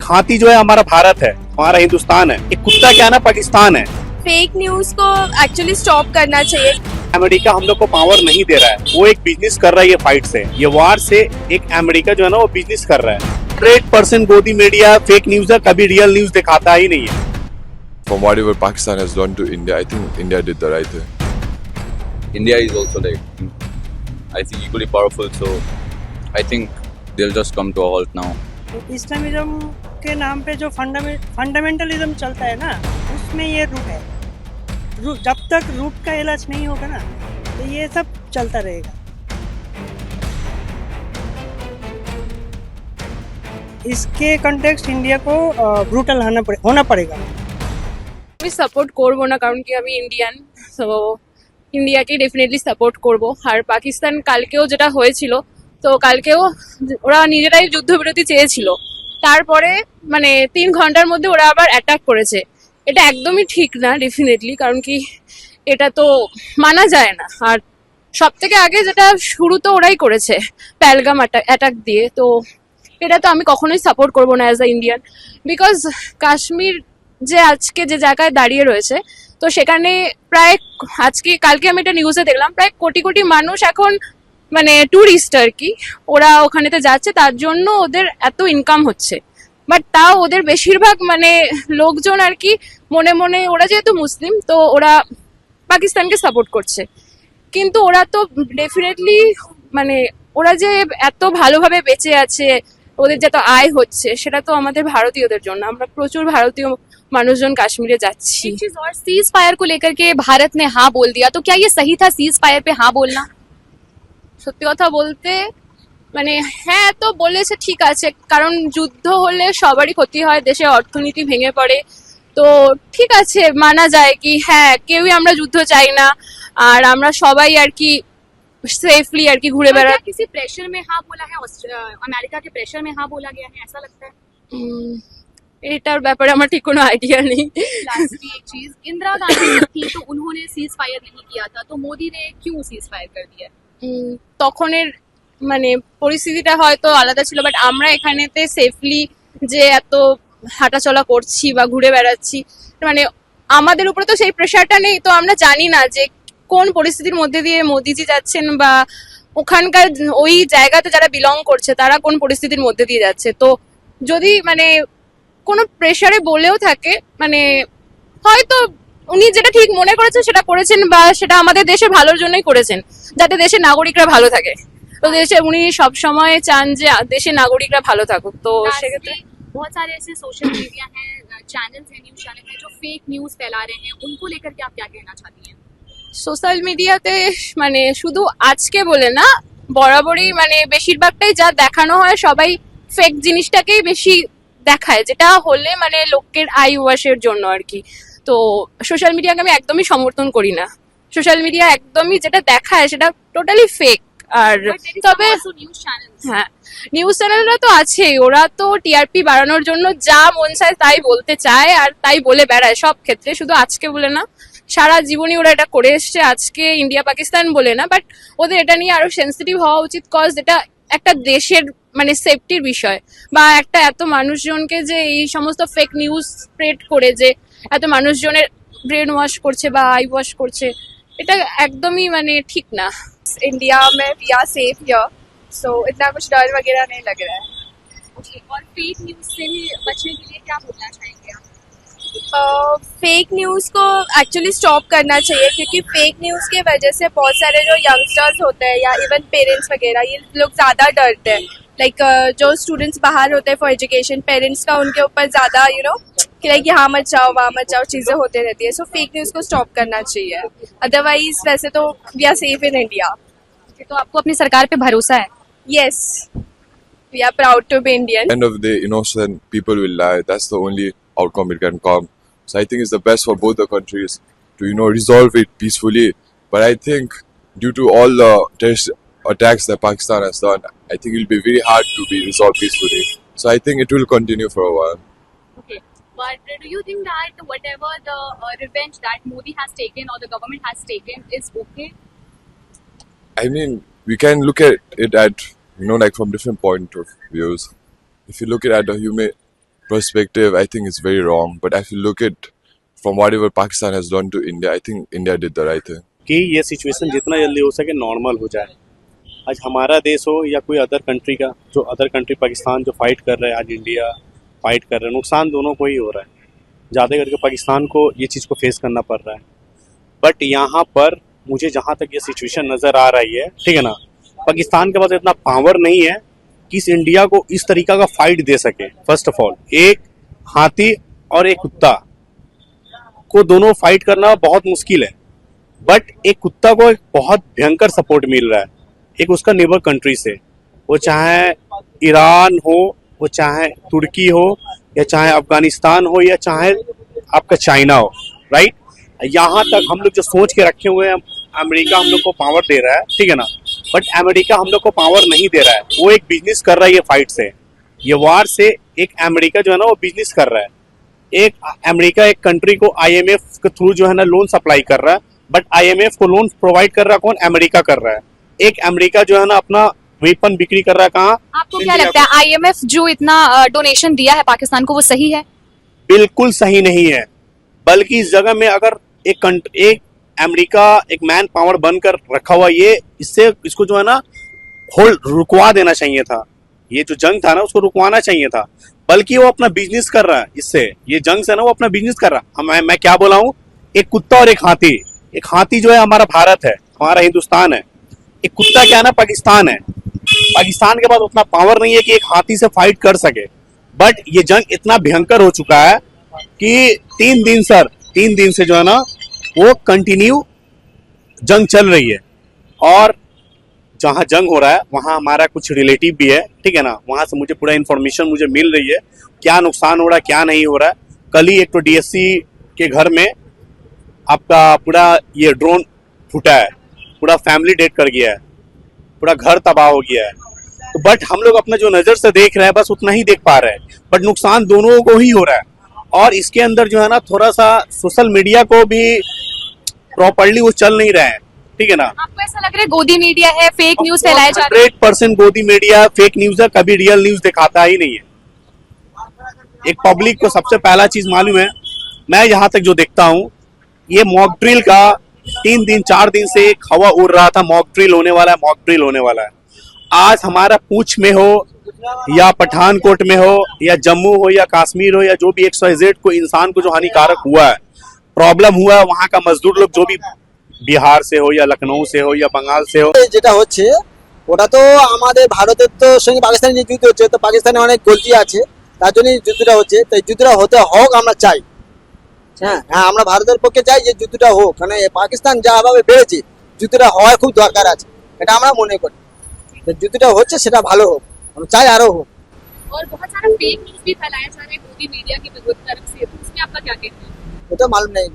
हाथी जो है हमारा भारत है, हमारा हिंदुस्तान है, एक कुत्ता क्या है ना पाकिस्तान है। फेक न्यूज को एक्चुअली स्टॉप करना चाहिए। अमेरिका हम लोग को पावर नहीं दे रहा है, वो एक बिजनेस कर रहा है ये फाइट से, ये वार से एक अमेरिका जो है ना वो बिजनेस कर रहा है। 100% गोदी मीडिया फेक न्यूज है, कभी रियल न्यूज दिखाता ही नहीं है। From whatever Pakistan has done to India, I think India did the right thing. India is also like, I think equally powerful, so I think they'll just come to a halt now. Islamism के नाम पे जो fundamentalism चलता है ना, उसमें ये root है। जब तक रूट का इलाज नहीं होगा ना, तो ये सब चलता रहेगा। इसके कॉन्टेक्स्ट इंडिया को ब्रूटल होना पड़ेगा। আমি সাপোর্ট করবো না, কারণ কি আমি ইন্ডিয়ান, তো ইন্ডিয়াকে ডেফিনেটলি সাপোর্ট করব। আর পাকিস্তান কালকেও যেটা হয়েছিল, তো কালকেও ওরা নিজেরাই যুদ্ধবিরতি চেয়েছিল, তারপরে মানে 3 ঘন্টার মধ্যে ওরা আবার অ্যাটাক করেছে। এটা একদমই ঠিক না ডেফিনেটলি, কারণ কি এটা তো মানা যায় না। আর সব থেকে আগে যেটা শুরু তো ওরাই করেছে পেহেলগাম অ্যাটাক দিয়ে, তো এটা তো আমি কখনোই সাপোর্ট করবো না as a Indian. Because Kashmir যে আজকে যে জায়গায় দাঁড়িয়ে রয়েছে, তো সেখানে প্রায় কালকে আমি একটা নিউজে দেখলাম প্রায় কোটি কোটি মানুষ এখন মানে ট্যুরিস্ট আর কি, ওরা ওখানেতে যাচ্ছে, তার জন্য ওদের এত ইনকাম হচ্ছে। বাট তাও ওদের বেশিরভাগ মানে লোকজন আর কি মনে মনে, ওরা যেহেতু মুসলিম তো ওরা পাকিস্তানকে সাপোর্ট করছে, কিন্তু ওরা তো ডেফিনেটলি মানে ওরা যে এত ভালোভাবে বেঁচে আছে, ওদের যত আয় হচ্ছে, সেটা তো আমাদের ভারতীয়দের জন্য। আমরা প্রচুর ভারতীয় মানুষজন কাশ্মীরে যাচ্ছি। एक चीज और, सीज फायर को लेकर के भारत ने हाँ बोल दिया, तो क्या ये सही था सीज फायर पे हाँ बोलना? সত্যি কথা বলতে মানে হ্যাঁ তো বলেছে, ঠিক আছে, কারণ যুদ্ধ হলে সবারই ক্ষতি হয়, দেশে অর্থনীতি ভেঙে পড়ে, তো ঠিক আছে মানা যায় কি হ্যাঁ কেউই আমরা যুদ্ধ চাই না, আর আমরা সবাই আর কি সেফলি আর কি ঘুরে और বেড়া। क्या किसी प्रेशर में हाँ बोला है? अमेरिका के प्रेशर में हाँ बोला गया है, ऐसा लगता है? এটার ব্যাপারে আমার ঠিক কোনো আইডিয়া নেই। लास्टली एक चीज, इंदिरा गांधी थी तो उन्होंने सीज फायर नहीं किया था, तो मोदी ने क्यों सीज फायर कर दिया? তখনের মানে পরিস্থিতিটা হয়তো আলাদা ছিল, বাট আমরা এখানেতে সেফলি যে এত হাঁটাচলা করছি বা ঘুরে বেড়াচ্ছি, মানে আমাদের উপরে তো সেই প্রেশারটা নেই, তো আমরা জানি না যে কোন পরিস্থিতির মধ্যে দিয়ে মোদিজি যাচ্ছেন বা ওখানকার ওই জায়গাতে যারা বিলং করছে তারা কোন পরিস্থিতির মধ্যে দিয়ে যাচ্ছে। তো যদি মানে কোনো প্রেশারে বলেও থাকে, মানে হয়তো উনি যেটা ঠিক মনে করেছেন সেটা করেছেন, বা সেটা আমাদের দেশের ভালোর জন্যই করেছেন, যাতে দেশের নাগরিকরা ভালো থাকে। তো দেশে উনি সব সময় চান যে দেশের নাগরিকরা ভালো থাকুক, তো সেক্ষেত্রে Lastly, बहुत सारे ऐसे सोशल मीडिया हैं, चैनल्स हैं, न्यूज चैनल हैं जो फेक न्यूज फैला रहे हैं, उनको लेकर के आप क्या कहना चाहती हैं? সোশ্যাল মিডিয়াতে মানে শুধু আজকে বলে না, বরাবরই মানে বেশিরভাগটাই যা দেখানো হয় সবাই ফেক জিনিসটাকেই বেশি দেখায়, যেটা হলে মানে লোকের আই ওয়াশের জন্য আর কি। তো সোশ্যাল মিডিয়াকে আমি একদমই সমর্থন করি না। সোশ্যাল মিডিয়া একদমই যেটা দেখায় সেটা টোটালি ফেক। আর But there is তবে also news channels. হ্যাঁ, নিউজ চ্যানেলরা তো আছেই, ওরা তো টিআরপি বাড়ানোর জন্য যা মন চায় তাই বলতে চায় আর তাই বলে বেড়ায় সব ক্ষেত্রে, শুধু আজকে বলে না, সারা জীবনই ওরা এটা করে এসছে। আজকে ইন্ডিয়া পাকিস্তান বলে না, বাট ওদের এটা নিয়ে আরো সেন্সিটিভ হওয়া উচিত, কজ এটা একটা দেশের মানে সেফটির বিষয়, বা একটা এত মানুষজনকে যে এই সমস্ত ফেক নিউজ স্প্রেড করে যে এত মানুষজনের ব্রেন ওয়াশ করছে বা আই ওয়াশ করছে, এটা একদমই মানে ঠিক না। इंडिया में वी आर सेफ हियर, सो इतना कुछ डर वगैरह नहीं लग रहा है। Okay, और फेक न्यूज से भी बचने के लिए क्या बोलना चाहेंगे आप? फेक न्यूज को एक्चुअली स्टॉप करना चाहिए, क्योंकि फेक न्यूज की वजह से बहुत सारे जो यंगस्टर्स होते हैं या इवन पेरेंट्स वगैरह, ये लोग ज़्यादा डरते हैं। लाइक जो स्टूडेंट्स बाहर होते हैं फॉर एजुकेशन, पेरेंट्स का उनके ऊपर ज़्यादा कि लाइक यहाँ मत जाओ वहाँ मत जाओ चीज़ें होते रहती है। सो फेक न्यूज़ को स्टॉप करना चाहिए, अदरवाइज वैसे तो we are safe in India. तो आपको अपनी सरकार पे भरोसा है? Yes, we are proud to be Indian. End of the day, innocent people will die. That's the only outcome it can come. So I think it's the best for both the countries to resolve it peacefully. But I think due to all the terrorist attacks that Pakistan has done, I think it will be very hard to be resolved peacefully. So I think it will continue for a while. Okay, but do you think that whatever the revenge that Modi has taken or the government has taken is okay? I mean, we can look at it at like from different point of views. If you look at the perspective, I think it's very wrong. But if you look at from whatever Pakistan has done to India, I think India did the right thing. कि ये situation जितना जल्दी हो सके normal हो जाए। आज हमारा देश हो या कोई अदर कंट्री का, जो अदर कंट्री पाकिस्तान जो फाइट कर रहा है, आज इंडिया फाइट कर रहा है, नुकसान दोनों को ही हो रहा है। ज़्यादा करके पाकिस्तान को ये चीज़ को फेस करना पड़ रहा है। बट यहाँ पर मुझे जहाँ तक ये सिचुएशन नज़र आ रही है, ठीक है ना, पाकिस्तान के पास इतना पावर नहीं है कि इस इंडिया को इस तरीका का फाइट दे सके। फर्स्ट ऑफ ऑल, एक हाथी और एक कुत्ता को दोनों फाइट करना बहुत मुश्किल है। बट एक कुत्ता को एक बहुत भयंकर सपोर्ट मिल रहा है, एक उसका नेबर कंट्री से, वो चाहे ईरान हो, वो चाहे तुर्की हो, या चाहे अफगानिस्तान हो, या चाहे आपका चाइना हो, राइट। यहाँ तक हम लोग जो सोच के रखे हुए हैं, अमेरिका हम लोग को पावर दे रहा है, ठीक है ना, बट अमेरिका हम लोग को पावर नहीं दे रहा है। वो एक बिजनेस कर रहा है ये फाइट से, ये वार से। एक अमेरिका जो है ना वो बिजनेस कर रहा है। एक अमेरिका एक कंट्री को IMF के थ्रू जो है ना लोन सप्लाई कर रहा है, बट IMF को लोन प्रोवाइड कर रहा कौन? अमेरिका कर रहा है। एक अमेरिका जो है ना अपना वेपन बिक्री कर रहा है कहाँ? आपको क्या लगता है IMF जो इतना डोनेशन दिया है पाकिस्तान को वो सही है? बिल्कुल सही नहीं है। बल्कि इस जगह में अगर एक अमेरिका एक मैन पावर बनकर रखा हुआ, ये इससे इसको जो है ना रुकवा देना चाहिए था। ये जो जंग था ना उसको रुकवाना चाहिए था। बल्कि वो अपना बिजनेस कर रहा है इससे, ये जंग से ना वो अपना बिजनेस कर रहा है। मैं क्या बोला हूँ, एक कुत्ता और एक हाथी। एक हाथी जो है हमारा भारत है, हमारा हिंदुस्तान है। एक कुत्ता क्या है ना पाकिस्तान है। पाकिस्तान के पास उतना पावर नहीं है कि एक हाथी से फाइट कर सके। बट ये जंग इतना भयंकर हो चुका है कि 3 दिन से जो है ना वो कंटिन्यू जंग चल रही है। और जहाँ जंग हो रहा है वहाँ हमारा कुछ रिलेटिव भी है, ठीक है ना, वहाँ से मुझे पूरा इन्फॉर्मेशन मुझे मिल रही है, क्या नुकसान हो रहा है क्या नहीं हो रहा है। कल ही एक तो DSC के घर में आपका पूरा ये ड्रोन फूटा है, पूरा फैमिली डेड कर गया है, पूरा घर तबाह हो गया है। तो बट हम लोग अपना जो नज़र से देख रहे हैं बस उतना ही देख पा रहे हैं, बट नुकसान दोनों को ही हो रहा है। और इसके अंदर जो है ना थोड़ा सा सोशल मीडिया को भी प्रॉपर्ली वो चल नहीं रहे हैं, ठीक है ना। आपको ऐसा लग रहा है गोदी मीडिया है, फेक न्यूज फैलाया जा रहा है? 100% गोदी मीडिया फेक न्यूज है, कभी रियल न्यूज दिखाता ही नहीं है। एक पब्लिक को सबसे पहला चीज मालूम है, मैं यहाँ तक जो देखता हूँ, ये मॉक ड्रिल का 4 दिन से एक हवा उड़ रहा था, मॉक ड्रिल होने वाला है, मॉक ड्रिल होने वाला है। आज हमारा पूंछ में हो या पठानकोट में हो या जम्मू हो या कश्मीर हो या जो भी XYZ को इंसान को जो हानिकारक हुआ है, प्रॉब्लम हुआ है, वहाँ का मजदूर लोग जो भी बिहार से हो या लखनऊ से हो या बंगाल से हो, যেটা হচ্ছে ওটা তো আমাদের ভারতের তো সঙ্গে পাকিস্তানের যে যুদ্ধ হচ্ছে, তো পাকিস্তানে অনেক গলতি আছে, তার জন্যই যুদ্ধটা হচ্ছে। তো এই যুদ্ধটা হতে হোক আমরা চাই। হ্যাঁ হ্যাঁ, আমরা ভারতের পক্ষে চাই যে যুদ্ধটা হোক, কারণ পাকিস্তান যাভাবে বেড়েছে যুদ্ধটা হওয়ার খুব দরকার আছে, এটা আমরা মনে করি। তো যুদ্ধটা হচ্ছে সেটা ভালো হোক, আমরা চাই আরো হোক। और बहुत सारा फेक न्यूज भी फैलाया जा रहा है गोदी मीडिया की तरफ से, तो उसमें आपका क्या कहना है? वो तो मालूम नहीं,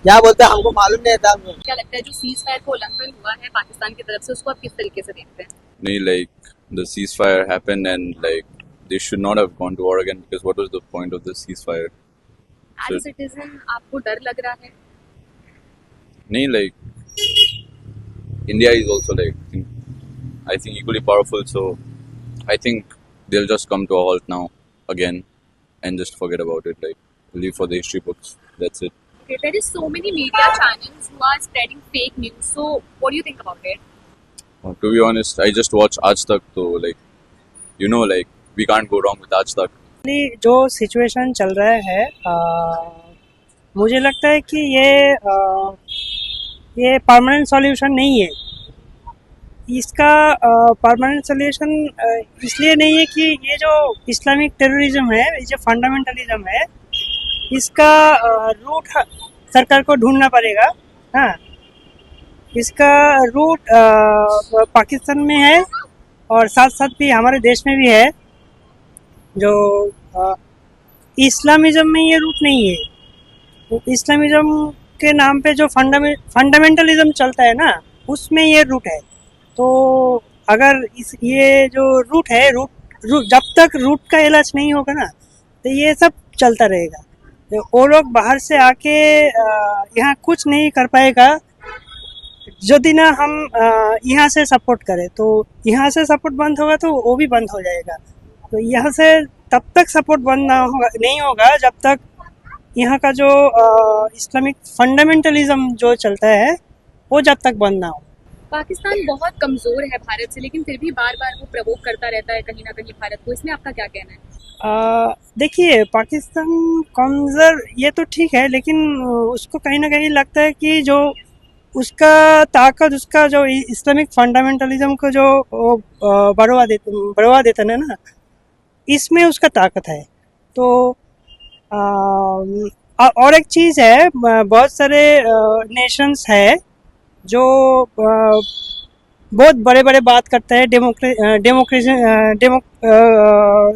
क्या बोलते हैं हमको मालूम नहीं था। क्या लगता है जो सीज फायर का उल्लंघन हुआ है पाकिस्तान की तरफ से, उसको आप किस तरीके से देखते हैं? नहीं, like the ceasefire happened and like they should not have gone to war again, because what was the point of the ceasefire? As a citizen आपको डर लग रहा है? नहीं, like India is also like I think equally powerful, so I think they'll just come to a halt now again and just forget about it, like leave for the history books. That's it. Okay, there is so many media channels who are spreading fake news, so what do you think about it? To be honest, I just watch Aaj Tak, so like you know, like we can't go wrong with Aaj Tak. जो situation चल रहा है, मुझे लगता है कि ये permanent solution नहीं है। इसका परमानेंट सॉल्यूशन इसलिए नहीं है कि ये जो इस्लामिक टेररिज्म है, ये जो फंडामेंटलिज्म है, इसका रूट सरकार को ढूंढना पड़ेगा। हाँ, इसका रूट पाकिस्तान में है और साथ साथ भी हमारे देश में भी है। जो इस्लामिज्म में ये रूट नहीं है। इस्लामिज्म के नाम पे जो फंडामेंटलिज्म चलता है ना, उसमें ये रूट है। तो अगर ये जो रूट है, रूट जब तक रूट का इलाज नहीं होगा ना, तो ये सब चलता रहेगा। तो वो लोग बाहर से आके यहाँ कुछ नहीं कर पाएगा यदि ना हम यहाँ से सपोर्ट करें। तो यहाँ से सपोर्ट बंद होगा तो वो भी बंद हो जाएगा। तो यहाँ से तब तक सपोर्ट बंद ना होगा नहीं होगा जब तक यहाँ का जो इस्लामिक फंडामेंटलिज्म जो चलता है वो जब तक बंद ना हो। पाकिस्तान बहुत कमजोर है भारत से, लेकिन फिर भी बार बार वो प्रवोक करता रहता है कहीं ना कहीं भारत को। इसमें आपका क्या कहना है? देखिए, पाकिस्तान कमजोर ये तो ठीक है, लेकिन उसको कहीं ना कहीं लगता है कि जो उसका ताकत, उसका जो इस्लामिक फंडामेंटलिज्म को जो बढ़ावा देता है ना, इसमें उसका ताकत है। तो और एक चीज़ है, बहुत सारे नेशंस है जो बहुत बड़े बड़े बात करता है,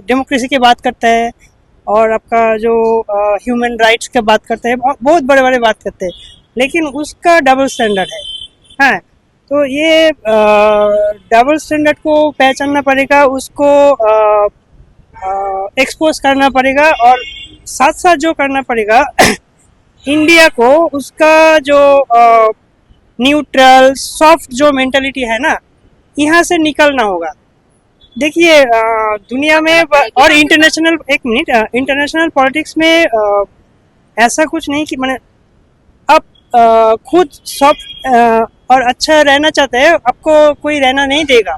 डेमोक्रेसी की बात करता है, और आपका जो ह्यूमन राइट्स की बात करता है, बहुत बड़े बड़े बात करते हैं, लेकिन उसका डबल स्टैंडर्ड है। हाँ, तो ये डबल स्टैंडर्ड को पहचानना पड़ेगा, उसको एक्सपोज करना पड़ेगा, और साथ साथ जो करना पड़ेगा इंडिया को उसका जो न्यूट्रल सॉफ्ट जो मेंटालिटी है ना, यहाँ से निकलना होगा। देखिए, दुनिया में और इंटरनेशनल पॉलिटिक्स में ऐसा कुछ नहीं कि मैंने आप खुद सॉफ्ट और अच्छा रहना चाहते हैं, आपको कोई रहना नहीं देगा।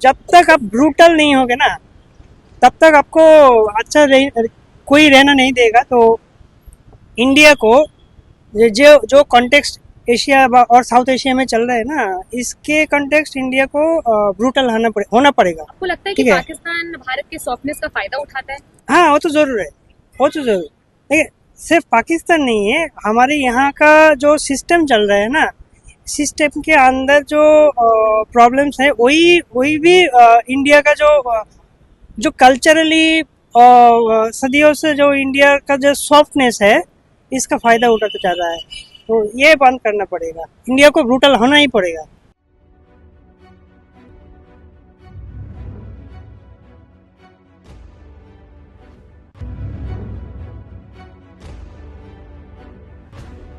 जब तक आप ब्रूटल नहीं होगे ना, तब तक आपको अच्छा कोई रहना नहीं देगा। तो इंडिया को जो कॉन्टेक्स्ट एशिया और साउथ एशिया में चल रहा है ना, इसके कॉन्टेक्स्ट इंडिया को ब्रूटल होना पड़ेगा। आपको लगता है कि पाकिस्तान भारत के सॉफ्टनेस का फायदा उठाता है? हाँ, वो तो जरूर है, वो तो जरूर। देखिए, सिर्फ पाकिस्तान नहीं है, हमारे यहाँ का जो सिस्टम चल रहा है ना, सिस्टम के अंदर जो प्रॉब्लम्स है, वही भी इंडिया का जो कल्चरली सदियों से जो इंडिया का जो सॉफ्टनेस है, इसका फायदा उठाता जा रहा है। तो ये बंद करना पड़ेगा, इंडिया को ब्रूटल होना ही पड़ेगा।